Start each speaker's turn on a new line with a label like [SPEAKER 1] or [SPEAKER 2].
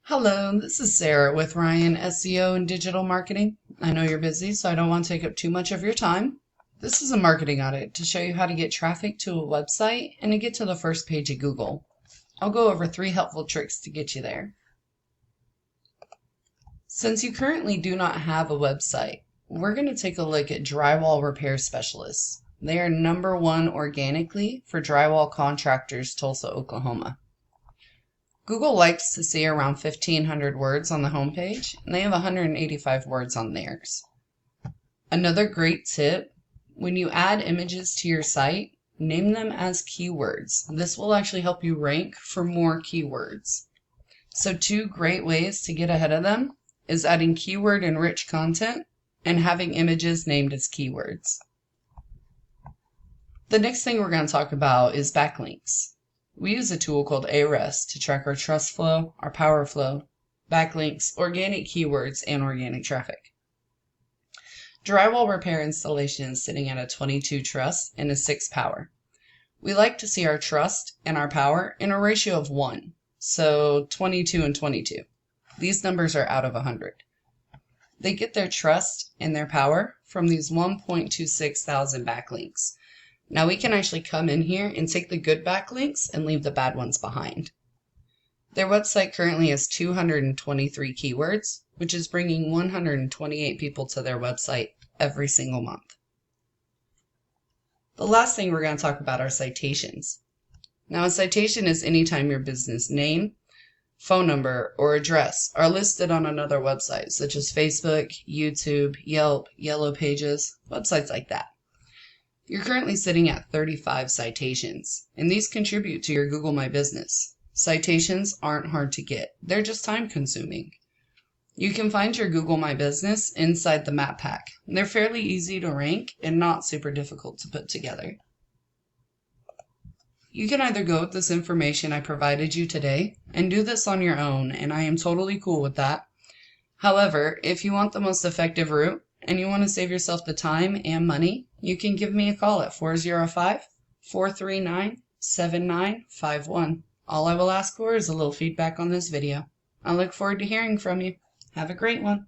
[SPEAKER 1] Hello, this is Sarah with Ryan SEO and Digital Marketing. I know you're busy, so I don't want to take up too much of your time. This is a marketing audit to show you how to get traffic to a website and to get to the first page of Google. I'll go over 3 helpful tricks to get you there. Since you currently do not have a website, we're going to take a look at drywall repair specialists. They are #1 organically for drywall contractors, Tulsa, Oklahoma. Google likes to see around 1,500 words on the homepage, and they have 185 words on theirs. Another great tip, when you add images to your site, name them as keywords. This will actually help you rank for more keywords. So 2 great ways to get ahead of them is adding keyword-enriched content and having images named as keywords. The next thing we're going to talk about is backlinks. We use a tool called Ahrefs to track our trust flow, our power flow, backlinks, organic keywords, and organic traffic. Drywall repair installation is sitting at a 22 trust and a 6 power. We like to see our trust and our power in a ratio of 1, so 22 and 22. These numbers are out of 100. They get their trust and their power from these 1.26 thousand backlinks. Now we can actually come in here and take the good backlinks and leave the bad ones behind. Their website currently has 223 keywords, which is bringing 128 people to their website every single month. The last thing we're going to talk about are citations. Now a citation is anytime your business name, phone number, or address are listed on another website, such as Facebook, YouTube, Yelp, Yellow Pages, websites like that. You're currently sitting at 35 citations, and these contribute to your Google My Business. Citations aren't hard to get, they're just time consuming. You can find your Google My Business inside the map pack. They're fairly easy to rank and not super difficult to put together. You can either go with this information I provided you today and do this on your own, and I am totally cool with that. However, if you want the most effective route, and you want to save yourself the time and money, you can give me a call at 405-439-7951. All I will ask for is a little feedback on this video. I look forward to hearing from you. Have a great one.